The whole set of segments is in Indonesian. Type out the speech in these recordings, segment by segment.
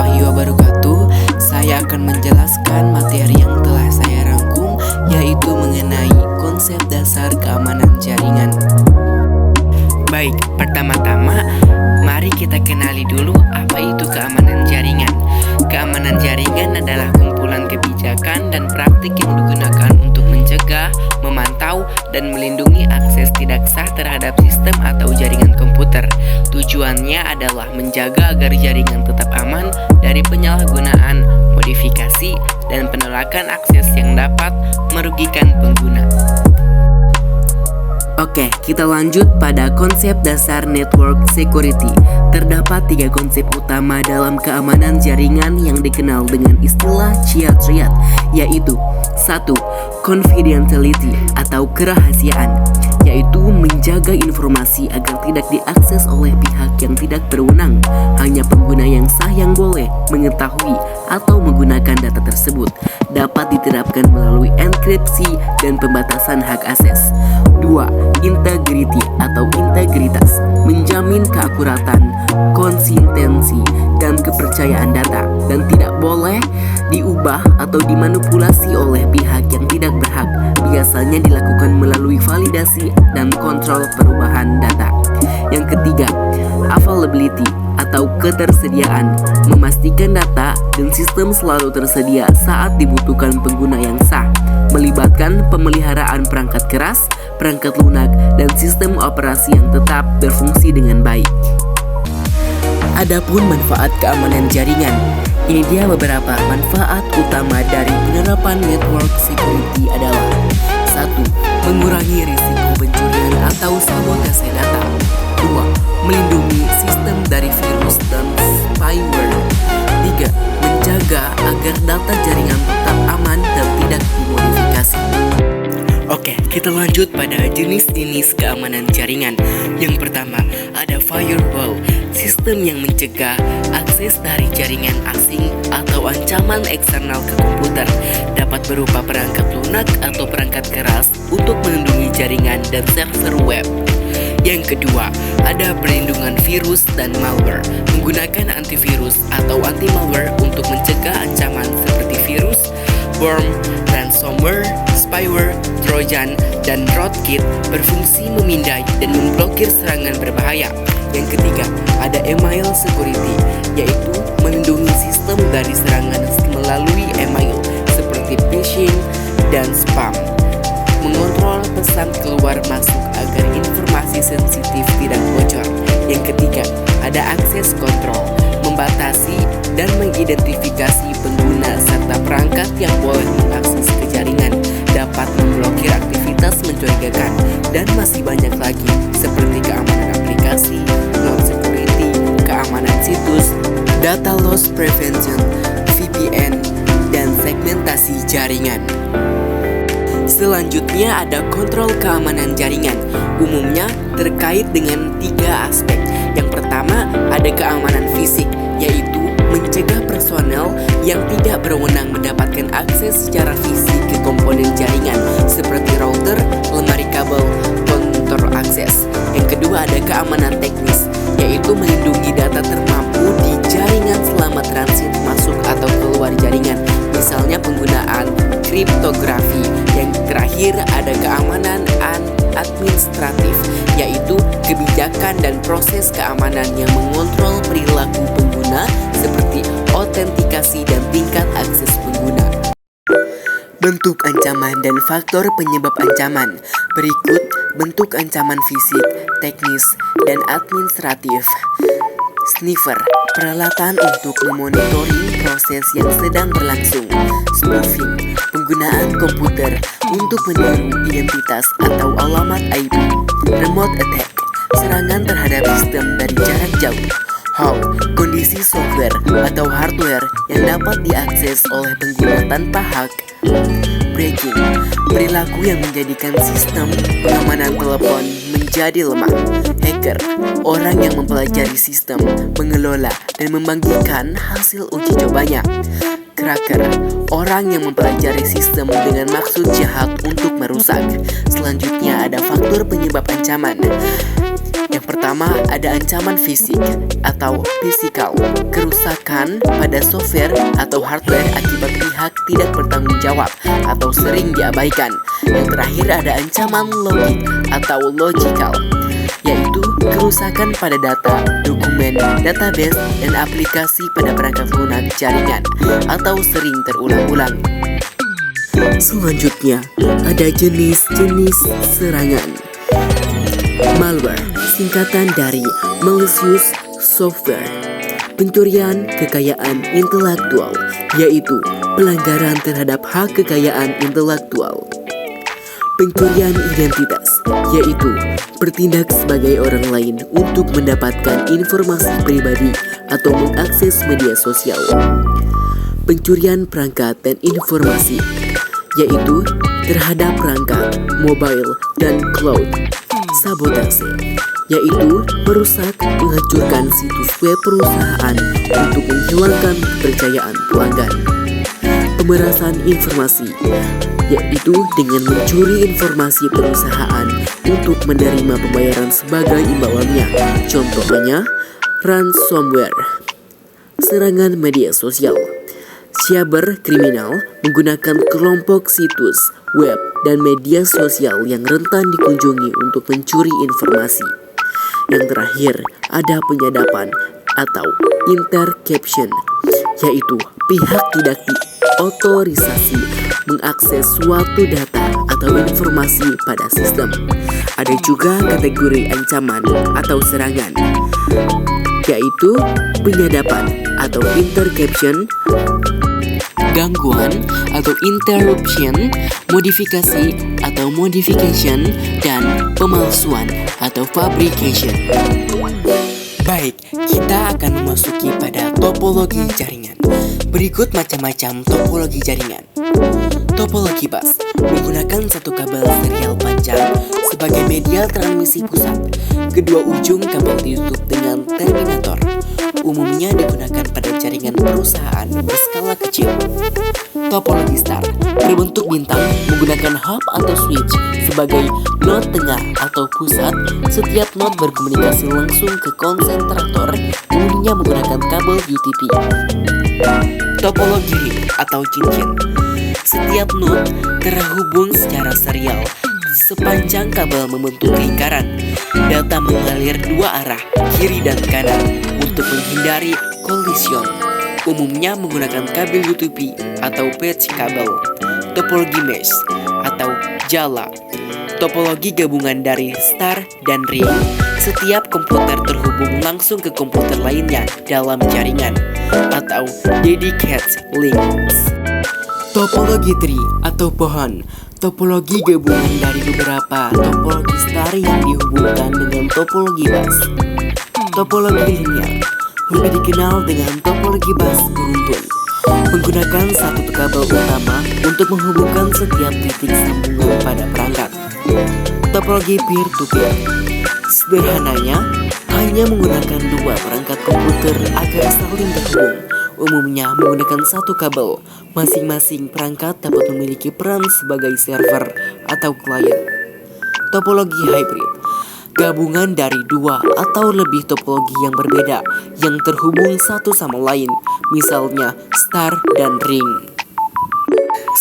warahmatullahi wabarakatuh. Saya akan menjelaskan materi yang telah saya rangkum, yaitu mengenai konsep dasar keamanan jaringan. Baik, pertama-tama mari kita kenali dulu apa itu keamanan jaringan. Keamanan jaringan adalah kumpulan kebijakan dan praktik yang digunakan untuk mencegah, memantau, dan melindungi akses tidak sah terhadap sistem atau jaringan komputer. Tujuannya adalah menjaga agar jaringan tetap aman dari penyalahgunaan, modifikasi, dan penolakan akses yang dapat merugikan pengguna. Oke, kita lanjut pada konsep dasar network security. Terdapat 3 konsep utama dalam keamanan jaringan yang dikenal dengan istilah CIA-triad, yaitu 1. Confidentiality atau kerahasiaan, yaitu menjaga informasi agar tidak diakses oleh pihak yang tidak berwenang. Hanya pengguna yang sah yang boleh mengetahui atau menggunakan data tersebut. Dapat diterapkan melalui enkripsi dan pembatasan hak akses. 2. Integrity atau integritas, menjamin keakuratan, konsistensi, dan kepercayaan data, dan tidak boleh diubah atau dimanipulasi oleh pihak yang tidak berhak. Biasanya dilakukan melalui validasi dan kontrol perubahan data. Yang ketiga, availability atau ketersediaan, memastikan data dan sistem selalu tersedia saat dibutuhkan pengguna yang sah, melibatkan pemeliharaan perangkat keras, perangkat lunak, dan sistem operasi yang tetap berfungsi dengan baik. Adapun manfaat keamanan jaringan, ini dia beberapa manfaat utama dari penerapan network security adalah 1. Mengurangi risiko pencurian atau sabotase data. 2. Melindungi sistem dari virus dan spyware. 3. Menjaga agar data jaringan tetap aman dan tidak dimodifikasi. Oke, kita lanjut pada jenis-jenis keamanan jaringan. Yang pertama, ada firewall, sistem yang mencegah akses dari jaringan asing atau ancaman eksternal ke komputer. Dapat berupa perangkat lunak atau perangkat keras untuk melindungi jaringan dan server web. Yang kedua, ada perlindungan virus dan malware, menggunakan antivirus atau anti-malware untuk mencegah ancaman seperti virus, worm, ransomware, spyware, trojan, dan rootkit, berfungsi memindai dan memblokir serangan berbahaya. Yang ketiga, ada email security, yaitu melindungi sistem dari serangan melalui email seperti phishing dan spam, mengontrol pesan keluar masuk agar informasi sensitif tidak bocor. Yang ketiga, ada akses kontrol, membatasi dan mengidentifikasi pengguna serta perangkat yang boleh mengakses ke jaringan, dapat memblokir aktivitas mencurigakan, dan masih banyak lagi seperti keamanan aplikasi, cloud security, keamanan situs, data loss prevention, VPN, dan segmentasi jaringan. Selanjutnya ada kontrol keamanan jaringan. Umumnya terkait dengan 3 aspek. Yang pertama, ada keamanan fisik, yaitu mencegah personel yang tidak berwenang mendapatkan akses secara fisik ke komponen jaringan seperti router, lemari kabel, kontur akses. Yang kedua, ada keamanan teknis, yaitu melindungi data terpampu di jaringan selama transit masuk atau keluar jaringan, misalnya penggunaan kriptografi. Yang terakhir, ada keamanan administratif, yaitu kebijakan dan proses keamanan yang mengontrol perilaku pengguna seperti autentikasi dan tingkat akses pengguna. Bentuk ancaman dan faktor penyebab ancaman. Berikut bentuk ancaman fisik, teknis, dan administratif. Sniffer, peralatan untuk memonitoring proses yang sedang berlangsung. Spoofing, penggunaan komputer untuk meniru identitas atau alamat IP. Remote attack, serangan terhadap sistem dari jarak jauh. Hack, kondisi software atau hardware yang dapat diakses oleh pengguna tanpa hak. Breaking, perilaku yang menjadikan sistem pengamanan telepon menjadi lemah. Hacker, orang yang mempelajari sistem, mengelola, dan membagikan hasil uji cobanya. Cracker, orang yang mempelajari sistem dengan maksud jahat untuk merusak. Selanjutnya ada faktor penyebab ancaman. Yang pertama ada ancaman fisik atau physical, kerusakan pada software atau hardware akibat pihak tidak bertanggung jawab atau sering diabaikan. Yang terakhir ada ancaman logik atau logical, yaitu kerusakan pada data, dokumen, database, dan aplikasi pada perangkat lunak jaringan atau sering terulang-ulang. Selanjutnya ada jenis-jenis serangan. Malware, singkatan dari malicious software. Pencurian kekayaan intelektual, yaitu pelanggaran terhadap hak kekayaan intelektual. Pencurian identitas, yaitu bertindak sebagai orang lain untuk mendapatkan informasi pribadi atau mengakses media sosial. Pencurian perangkat dan informasi, yaitu terhadap perangkat, mobile, dan cloud. Sabotase, yaitu merusak, menghancurkan situs web perusahaan untuk menghilangkan kepercayaan pelanggan. Pemerasan informasi, yaitu dengan mencuri informasi perusahaan untuk menerima pembayaran sebagai imbalannya. Contohnya, ransomware. Serangan media sosial. Cyberkriminal menggunakan kelompok situs web dan media sosial yang rentan dikunjungi untuk mencuri informasi. Yang terakhir, ada penyadapan atau interception, yaitu pihak tidak diotorisasi mengakses suatu data atau informasi pada sistem. Ada juga kategori ancaman atau serangan, yaitu penyadapan atau interception, gangguan atau interruption, modifikasi atau modification, dan pemalsuan atau fabrication. Baik, kita akan memasuki pada topologi jaringan. Berikut macam-macam topologi jaringan. Topologi bus menggunakan satu kabel serial panjang sebagai media transmisi pusat. Kedua ujung kabel ditutup dengan terminator. Umumnya digunakan pada jaringan perusahaan berskala kecil. Topologi star berbentuk bintang menggunakan hub atau switch sebagai node tengah atau pusat. Setiap node berkomunikasi langsung ke konsentrator, umumnya menggunakan kabel UTP. Topologi ring atau cincin. Setiap node terhubung secara serial sepanjang kabel membentuk lingkaran. Data mengalir dua arah, kiri dan kanan, untuk menghindari kolision. Umumnya menggunakan kabel UTP atau patch kabel. Topologi mesh atau jala. Topologi gabungan dari star dan ring. Setiap komputer terhubung langsung ke komputer lainnya dalam jaringan atau dedicated links. Topologi tree atau pohon. Topologi gabungan dari beberapa topologi star yang dihubungkan dengan topologi bus. Topologi linear lebih dikenal dengan topologi bus beruntun, menggunakan satu kabel utama untuk menghubungkan setiap titik sambungan pada perangkat. Topologi peer-to-peer sederhananya hanya menggunakan dua perangkat komputer agar saling terhubung. Umumnya menggunakan satu kabel. Masing-masing perangkat dapat memiliki peran sebagai server atau klien. Topologi hybrid, gabungan dari dua atau lebih topologi yang berbeda yang terhubung satu sama lain, misalnya star dan ring.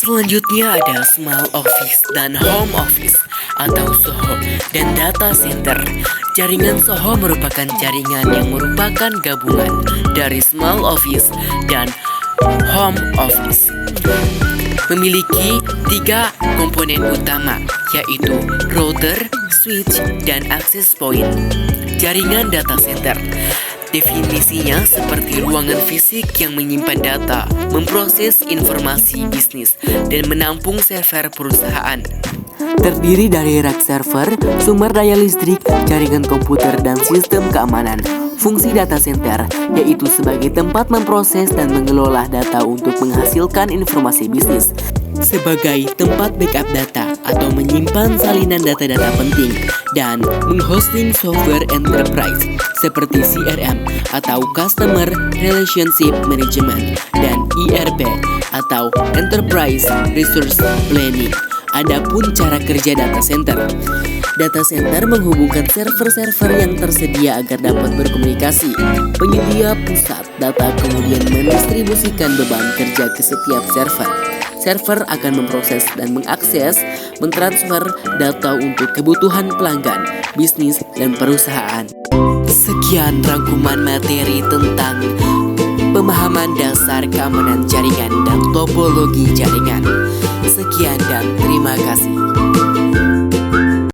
Selanjutnya ada small office dan home office atau SOHO dan data center. Jaringan SOHO merupakan jaringan yang merupakan gabungan dari small office dan home office. Memiliki tiga komponen utama, yaitu router, switch, dan access point. Jaringan data center definisinya seperti ruangan fisik yang menyimpan data, memproses informasi bisnis, dan menampung server perusahaan. Terdiri dari rack server, sumber daya listrik, jaringan komputer, dan sistem keamanan. Fungsi data center yaitu sebagai tempat memproses dan mengelola data untuk menghasilkan informasi bisnis, sebagai tempat backup data atau menyimpan salinan data-data penting, dan menghosting software enterprise seperti CRM atau Customer Relationship Management dan ERP atau Enterprise Resource Planning. Adapun cara kerja data center. Data center menghubungkan server-server yang tersedia agar dapat berkomunikasi. Penyedia pusat data kemudian mendistribusikan beban kerja ke setiap server. Server akan memproses dan mengakses, mentransfer data untuk kebutuhan pelanggan, bisnis, dan perusahaan. Sekian rangkuman materi tentang pemahaman dasar keamanan jaringan dan topologi jaringan. Sekian dan terima kasih.